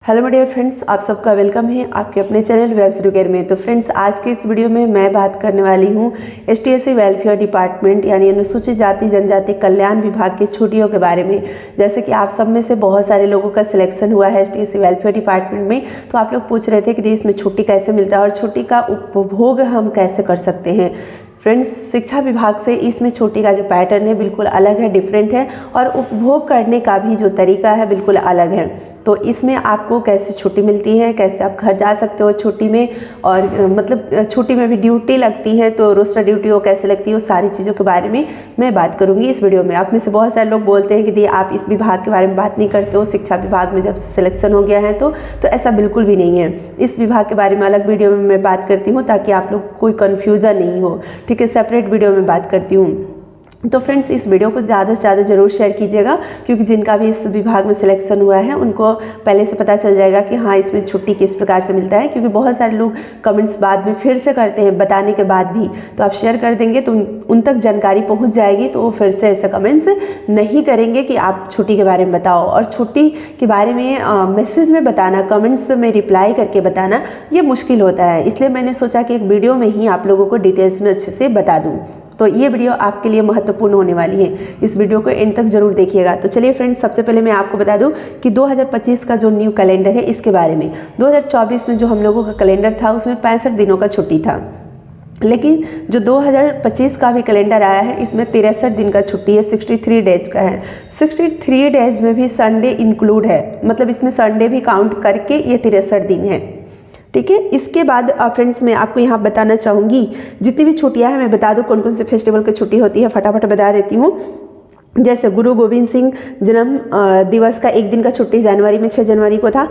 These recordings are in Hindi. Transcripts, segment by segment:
हेलो माय डियर फ्रेंड्स, आप सबका वेलकम है आपके अपने चैनल वेब स्टूडियो में। तो फ्रेंड्स, आज के इस वीडियो में मैं बात करने वाली हूँ एसटीएससी वेलफेयर डिपार्टमेंट यानी अनुसूचित जाति जनजाति कल्याण विभाग की छुट्टियों के बारे में। जैसे कि आप सब में से बहुत सारे लोगों का सिलेक्शन हुआ है एसटीएससी वेलफेयर डिपार्टमेंट में, तो आप लोग पूछ रहे थे कि इसमें छुट्टी कैसे मिलता है और छुट्टी का उपभोग हम कैसे कर सकते हैं। फ्रेंड्स, शिक्षा विभाग से इसमें छुट्टी का जो पैटर्न है बिल्कुल अलग है, डिफरेंट है, और उपभोग करने का भी जो तरीका है बिल्कुल अलग है। तो इसमें आपको कैसे छुट्टी मिलती है, कैसे आप घर जा सकते हो छुट्टी में, और मतलब छुट्टी में भी ड्यूटी लगती है तो रोस्टर ड्यूटी वो कैसे लगती है, वो सारी चीज़ों के बारे में मैं बात करूँगी इस वीडियो में। आप में से बहुत सारे लोग बोलते हैं कि दी आप इस विभाग के बारे में बात नहीं करते हो, शिक्षा विभाग में जब से सिलेक्शन हो गया है तो ऐसा बिल्कुल भी नहीं है। इस विभाग के बारे में अलग वीडियो में मैं बात करती हूँ ताकि आप लोग कोई कन्फ्यूज़न नहीं हो, ठीक है। सेपरेट वीडियो में बात करती हूँ। तो फ्रेंड्स, इस वीडियो को ज़्यादा से ज़्यादा ज़रूर शेयर कीजिएगा, क्योंकि जिनका भी इस विभाग में सिलेक्शन हुआ है उनको पहले से पता चल जाएगा कि हाँ इसमें छुट्टी किस प्रकार से मिलता है। क्योंकि बहुत सारे लोग कमेंट्स बाद में फिर से करते हैं बताने के बाद भी, तो आप शेयर कर देंगे तो उन तक जानकारी पहुँच जाएगी, तो वो फिर से ऐसे कमेंट्स नहीं करेंगे कि आप छुट्टी के बारे में बताओ। और छुट्टी के बारे में मैसेज में बताना, कमेंट्स में रिप्लाई करके बताना ये मुश्किल होता है, इसलिए मैंने सोचा कि एक वीडियो में ही आप लोगों को डिटेल्स में अच्छे से बता दूँ। तो ये वीडियो आपके लिए महत्वपूर्ण होने वाली है, इस वीडियो को एंड तक जरूर देखिएगा। तो चलिए फ्रेंड्स, सबसे पहले मैं आपको बता दूं कि 2025 का जो न्यू कैलेंडर है इसके बारे में। 2024 में जो हम लोगों का कैलेंडर था उसमें 65 दिनों का छुट्टी था, लेकिन जो 2025 का भी कैलेंडर आया है इसमें 63 दिन का छुट्टी है, 63 डेज का है। 63 डेज में भी संडे इंक्लूड है, मतलब इसमें संडे भी काउंट करके ये 63 दिन है, ठीक है। इसके बाद फ्रेंड्स, मैं आपको यहाँ बताना चाहूँगी जितनी भी छुट्टियाँ हैं मैं बता दूँ कौन कौन से फेस्टिवल की छुट्टी होती है, फटाफट बता देती हूँ। जैसे गुरु गोविंद सिंह जन्म दिवस का एक दिन का छुट्टी जनवरी में 6 जनवरी को था।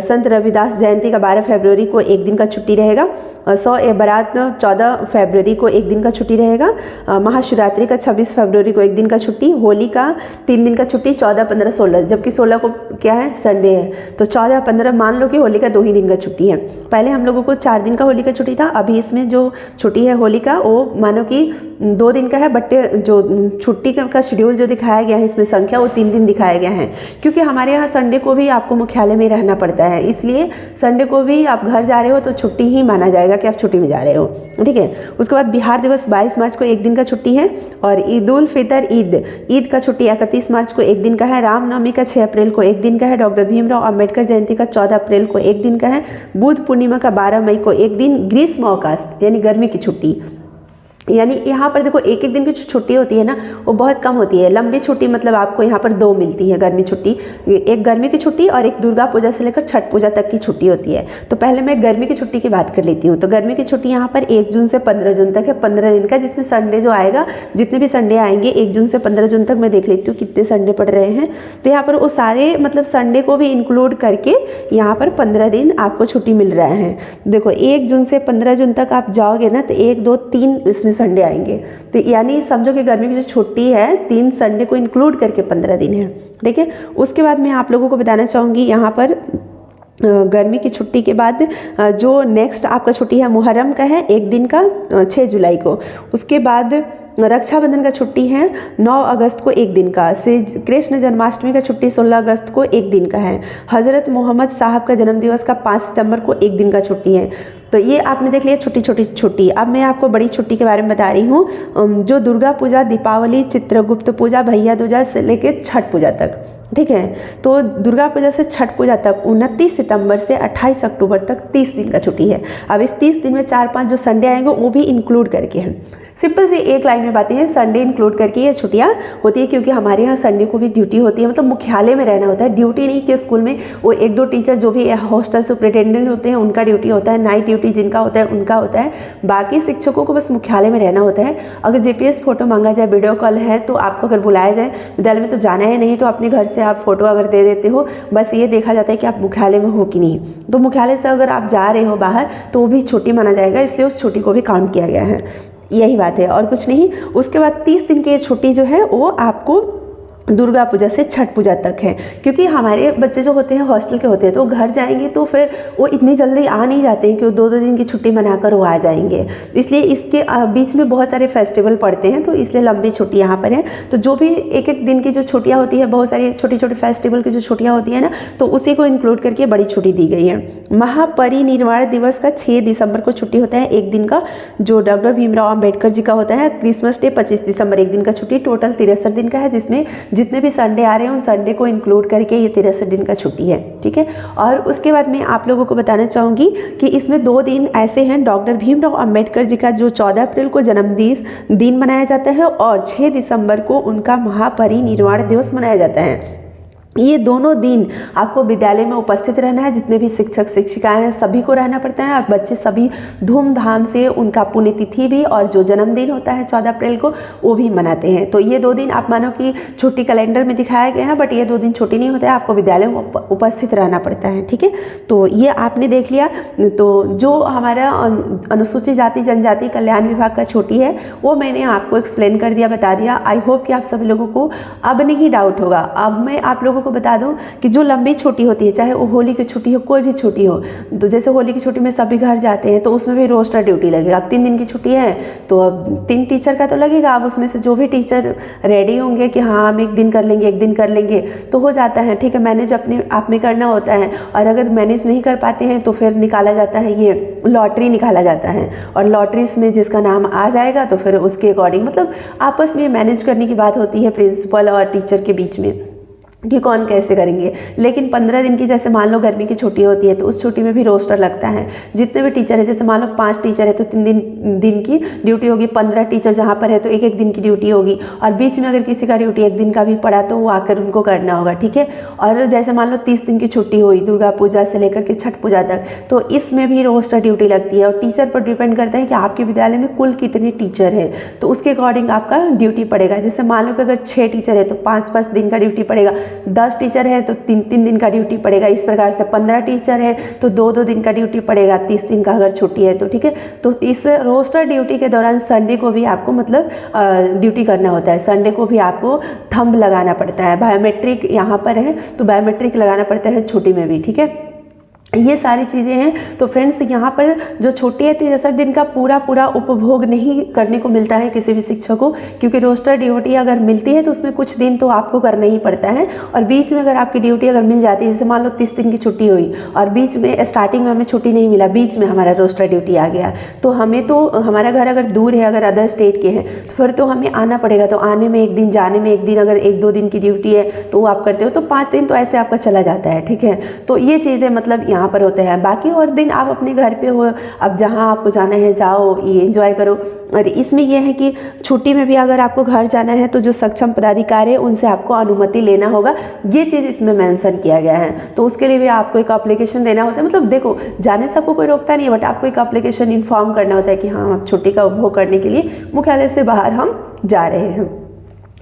संत रविदास जयंती का 12 फरवरी को एक दिन का छुट्टी रहेगा। 100 बारात 14 फरवरी को एक दिन का छुट्टी रहेगा। महाशिवरात्रि का 26 फरवरी को एक दिन का छुट्टी। होली का 3 दिन का छुट्टी 14, 15, 16, जबकि 16 को क्या है संडे है, तो 14, 15 मान लो कि होली का 2 ही दिन का छुट्टी है। पहले हम लोगों को 4 दिन का होली का छुट्टी था, अभी इसमें जो छुट्टी है होली का वो मानो कि 2 दिन का है, बट जो छुट्टी का शेड्यूल जो दिखाया गया है इसमें संख्या वो 3 दिन दिखाया गया है। क्योंकि हमारे यहाँ संडे को भी आपको मुख्यालय में रहना पड़ता है, इसलिए संडे को भी आप घर जा रहे हो तो छुट्टी ही माना जाएगा कि आप छुट्टी में जा रहे हो, ठीक है। उसके बाद बिहार दिवस 22 मार्च को एक दिन का छुट्टी है। और ईद उल फितर ईद का छुट्टी 31 मार्च को एक दिन का है। रामनवमी का 6 अप्रैल को एक दिन का है। डॉक्टर भीमराव अंबेडकर जयंती का 14 अप्रैल को एक दिन का है। बुद्ध पूर्णिमा का 12 मई को एक दिन। ग्रीष्म अवकाश यानी गर्मी की छुट्टी, यानी यहाँ पर देखो एक एक दिन की छुट्टी होती है ना वो बहुत कम होती है। लंबी छुट्टी मतलब आपको यहाँ पर 2 मिलती है गर्मी छुट्टी, एक गर्मी की छुट्टी और एक दुर्गा पूजा से लेकर छठ पूजा तक की छुट्टी होती है। तो पहले मैं गर्मी की छुट्टी की बात कर लेती हूँ। तो गर्मी की छुट्टी यहाँ पर 1 जून से 15 जून तक है, 15 दिन का, जिसमें संडे जो आएगा, जितने भी संडे आएंगे 1 जून से 15 जून तक मैं देख लेती हूँ कितने संडे पड़ रहे हैं। तो यहाँ पर वो सारे मतलब संडे को भी इंक्लूड करके यहाँ पर 15 दिन आपको छुट्टी मिल रहा है। देखो 1 जून से 15 जून तक आप जाओगे ना तो 1, 2, 3 इसमें संडे आएंगे, तो यानी समझो कि गर्मी की जो छुट्टी है 3 संडे को इंक्लूड करके 15 दिन है, ठीक है। उसके बाद मैं आप लोगों को बताना चाहूँगी यहाँ पर गर्मी की छुट्टी के बाद जो नेक्स्ट आपका छुट्टी है मुहर्रम का है एक दिन का 6 जुलाई को। उसके बाद रक्षाबंधन का छुट्टी है 9 अगस्त को एक दिन का। श्री कृष्ण जन्माष्टमी का छुट्टी 16 अगस्त को एक दिन का है। हज़रत मोहम्मद साहब का जन्मदिवस का 5 सितंबर को एक दिन का छुट्टी है। तो ये आपने देख लिया छोटी छोटी छुट्टी। अब मैं आपको बड़ी छुट्टी के बारे में बता रही हूँ, जो दुर्गा पूजा, दीपावली, चित्रगुप्त पूजा, भैया दूजा से लेके छठ पूजा तक, ठीक है। तो दुर्गा पूजा से छठ पूजा तक 29 सितंबर से 28 अक्टूबर तक 30 दिन का छुट्टी है। अब इस 30 दिन में 4-5 जो संडे आएंगे वो भी इंक्लूड करके हैं। सिंपल सी एक लाइन में बातें हैं, संडे इंक्लूड करके ये छुट्टियाँ होती है, क्योंकि हमारे यहाँ संडे को भी ड्यूटी होती है, मतलब मुख्यालय में रहना होता है। ड्यूटी नहीं कि स्कूल में वो 1-2 टीचर जो भी हॉस्टल सुपरिटेंडेंट होते हैं उनका ड्यूटी होता है, नाइट ड्यूटी जिनका होता है उनका होता है। बाकी शिक्षकों को बस मुख्यालय में रहना होता है। अगर जीपीएस फोटो मांगा जाए, वीडियो कॉल है, तो आपको अगर बुलाया जाए विद्यालय में तो जाना है, नहीं तो अपने घर से आप फोटो अगर दे देते हो, बस ये देखा जाता है कि आप मुख्यालय में हो कि नहीं। तो मुख्यालय से अगर आप जा रहे हो बाहर तो वो भी छुट्टी माना जाएगा, इसलिए उस छुट्टी को भी काउंट किया गया है। यही बात है और कुछ नहीं। उसके बाद 30 दिन की छुट्टी जो है वो आपको दुर्गा पूजा से छठ पूजा तक है, क्योंकि हमारे बच्चे जो होते हैं हॉस्टल के होते हैं तो घर जाएंगे तो फिर वो इतनी जल्दी आ नहीं जाते हैं कि वो 2-2 दिन की छुट्टी मनाकर वो आ जाएंगे। इसलिए इसके बीच में बहुत सारे फेस्टिवल पड़ते हैं, तो इसलिए लंबी छुट्टी यहाँ पर है। तो जो भी एक दिन की जो छुट्टियाँ होती है, बहुत सारी छोटी छोटी फेस्टिवल की जो छुट्टियाँ होती है ना, तो उसी को इंक्लूड करके बड़ी छुट्टी दी गई है। महापरिनिर्वाण दिवस का 6 दिसंबर को छुट्टी होता है, एक दिन का, जो डॉक्टर भीमराव अम्बेडकर जी का होता है। क्रिसमस डे 25 दिसंबर, एक दिन का छुट्टी। टोटल 63 दिन का है, जिसमें जितने भी संडे आ रहे हैं उन संडे को इंक्लूड करके ये 63 दिन का छुट्टी है, ठीक है। और उसके बाद मैं आप लोगों को बताना चाहूँगी कि इसमें 2 दिन ऐसे हैं, डॉक्टर भीमराव अंबेडकर जी का जो 14 अप्रैल को जन्मदिन दिन मनाया जाता है और 6 दिसंबर को उनका महापरिनिर्वाण दिवस मनाया जाता है। ये दोनों दिन आपको विद्यालय में उपस्थित रहना है, जितने भी शिक्षक शिक्षिकाएं हैं सभी को रहना पड़ता है। और बच्चे सभी धूमधाम से उनका पुण्यतिथि भी और जो जन्मदिन होता है 14 अप्रैल को वो भी मनाते हैं। तो ये 2 दिन आप मानो कि छुट्टी कैलेंडर में दिखाया गया है, बट ये 2 दिन छुट्टी नहीं होता है, आपको विद्यालय में उपस्थित रहना पड़ता है, ठीक है। तो ये आपने देख लिया। तो जो हमारा अनुसूचित जाति जनजाति कल्याण विभाग का छुट्टी है वो मैंने आपको एक्सप्लेन कर दिया, बता दिया। आई होप कि आप सभी लोगों को अब नहीं डाउट होगा। अब मैं आप लोगों को बता दूं कि जो लंबी छुट्टी होती है, चाहे वो होली की छुट्टी हो, कोई भी छुट्टी हो, तो जैसे होली की छुट्टी में सभी घर जाते हैं तो उसमें भी रोस्टर ड्यूटी लगेगा। अब 3 दिन की छुट्टी है तो अब 3 टीचर का तो लगेगा। अब उसमें से जो भी टीचर रेडी होंगे कि हाँ हम एक दिन कर लेंगे, एक दिन कर लेंगे, तो हो जाता है, ठीक है। मैनेज अपने आप में करना होता है, और अगर मैनेज नहीं कर पाते हैं तो फिर निकाला जाता है, ये लॉटरी निकाला जाता है, और लॉटरी में जिसका नाम आ जाएगा तो फिर उसके अकॉर्डिंग, मतलब आपस में मैनेज करने की बात होती है प्रिंसिपल और टीचर के बीच में कि कौन कैसे करेंगे। लेकिन 15 दिन की जैसे मान लो गर्मी की छुट्टी होती है तो उस छुट्टी में भी रोस्टर लगता है। जितने भी टीचर है, जैसे मान लो 5 टीचर है तो 3 दिन की ड्यूटी होगी। 15 टीचर जहाँ पर है तो 1-1 दिन की ड्यूटी होगी, और बीच में अगर किसी का ड्यूटी 1 दिन का भी पड़ा तो वो आकर उनको करना होगा, ठीक है। और जैसे मान लो 30 दिन की छुट्टी हुई दुर्गा पूजा से लेकर के छठ पूजा तक, तो इसमें भी रोस्टर ड्यूटी लगती है, और टीचर पर डिपेंड करता है कि आपके विद्यालय में कुल कितने टीचर हैं, तो उसके अकॉर्डिंग आपका ड्यूटी पड़ेगा। जैसे मान लो कि अगर 6 टीचर है तो 5-5 दिन का ड्यूटी पड़ेगा, 10 टीचर है तो 3-3 दिन का ड्यूटी पड़ेगा। इस प्रकार से 15 टीचर है तो 2-2 दिन का ड्यूटी पड़ेगा, 30 दिन का अगर छुट्टी है तो, ठीक है। तो इस रोस्टर ड्यूटी के दौरान संडे को भी आपको मतलब ड्यूटी करना होता है। संडे को भी आपको थंब लगाना पड़ता है। बायोमेट्रिक यहाँ पर है तो बायोमेट्रिक लगाना पड़ता है छुट्टी में भी, ठीक है। ये सारी चीज़ें हैं। तो फ्रेंड्स यहाँ पर जो छुट्टी है 63 दिन का पूरा उपभोग नहीं करने को मिलता है किसी भी शिक्षक को, क्योंकि रोस्टर ड्यूटी अगर मिलती है तो उसमें कुछ दिन तो आपको करना ही पड़ता है, और बीच में अगर आपकी ड्यूटी अगर मिल जाती है, जैसे मान लो 30 दिन की छुट्टी हुई और बीच में स्टार्टिंग में हमें छुट्टी नहीं मिला, बीच में हमारा रोस्टर ड्यूटी आ गया, तो हमें तो हमारा घर अगर दूर है, अगर अदर स्टेट के हैं तो फिर तो हमें आना पड़ेगा। तो आने में 1 दिन, जाने में 1 दिन, अगर 1-2 दिन की ड्यूटी है तो वो आप करते हो तो 5 दिन तो ऐसे आपका चला जाता है, ठीक है। तो ये चीज़ें मतलब यहाँ पर होते हैं। बाकी और दिन आप अपने घर पे हो, अब जहाँ आपको जाना है जाओ, ये एंजॉय करो। और इसमें यह है कि छुट्टी में भी अगर आपको घर जाना है तो जो सक्षम पदाधिकारी है उनसे आपको अनुमति लेना होगा। ये चीज़ इसमें मेंशन किया गया है। तो उसके लिए भी आपको एक एप्लीकेशन देना होता है। मतलब देखो, जाने से आपको कोई रोकता नहीं है, बट आपको एक एप्लीकेशन इन्फॉर्म करना होता है कि हाँ हम छुट्टी का उपभोग करने के लिए मुख्यालय से बाहर हम जा रहे हैं।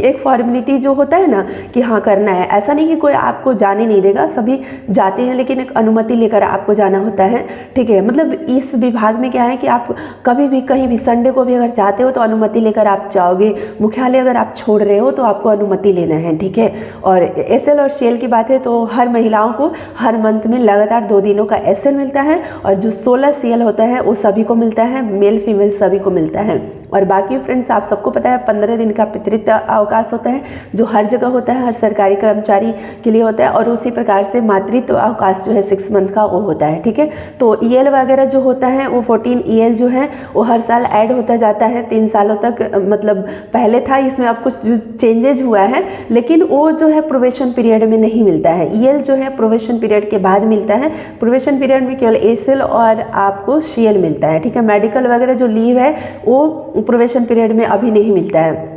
एक फॉर्मेलिटी जो होता है ना कि हाँ करना है, ऐसा नहीं कि कोई आपको जाने नहीं देगा, सभी जाते हैं, लेकिन एक अनुमति लेकर आपको जाना होता है, ठीक है। मतलब इस विभाग में क्या है कि आप कभी भी कहीं भी संडे को भी अगर जाते हो तो अनुमति लेकर आप जाओगे। मुख्यालय अगर आप छोड़ रहे हो तो आपको अनुमति लेना है, ठीक है। और एसएल और सीएल की बात है तो हर महिलाओं को हर मंथ में लगातार 2 दिनों का एसएल मिलता है, और जो 16 सीएल होता है वो सभी को मिलता है, मेल फीमेल सभी को मिलता है। और बाकी फ्रेंड्स आप सबको पता है 15 दिन का पितृत्व अवकाश होता है, जो हर जगह होता है, हर सरकारी कर्मचारी के लिए होता है। और उसी प्रकार से मातृत्व अवकाश जो है 6 मंथ का वो होता है, ठीक है। तो ईएल वगैरह जो होता है वो 14 ईएल जो है वो हर साल ऐड होता जाता है 3 सालों तक। मतलब पहले था, इसमें अब कुछ चेंजेज हुआ है, लेकिन वो जो है प्रोबेशन पीरियड में नहीं मिलता है। ईएल जो है प्रोबेशन पीरियड के बाद मिलता है। प्रोबेशन पीरियड में केवल एसएल और आपको सीएल मिलता है, ठीक है। मेडिकल वगैरह जो लीव है वो प्रोबेशन पीरियड में अभी नहीं मिलता है,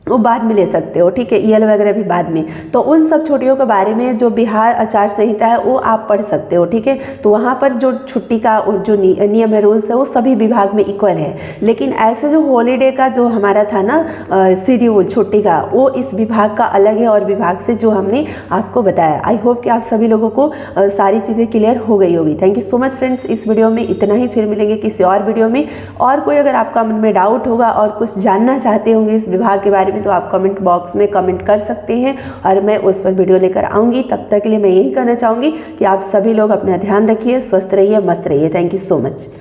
वो बाद में ले सकते हो, ठीक है। ईएल वगैरह भी बाद में। तो उन सब छुट्टियों के बारे में जो बिहार आचार संहिता है वो आप पढ़ सकते हो, ठीक है। तो वहाँ पर जो छुट्टी का जो नियम है, रूल्स है, वो सभी विभाग में इक्वल है। लेकिन ऐसे जो हॉलीडे का जो हमारा था ना शेड्यूल छुट्टी का, वो इस विभाग का अलग है और विभाग से जो हमने आपको बताया। आई होप कि आप सभी लोगों को सारी चीज़ें क्लियर हो गई होगी। Thank you so much friends. इस वीडियो में इतना ही, फिर मिलेंगे किसी और वीडियो में। और कोई अगर आपका मन में डाउट होगा और कुछ जानना चाहते होंगे इस विभाग के बारे में में तो आप कमेंट बॉक्स में कमेंट कर सकते हैं और मैं उस पर वीडियो लेकर आऊँगी। तब तक के लिए मैं यही कहना चाहूँगी कि आप सभी लोग अपना ध्यान रखिए, स्वस्थ रहिए, मस्त रहिए। Thank you so much.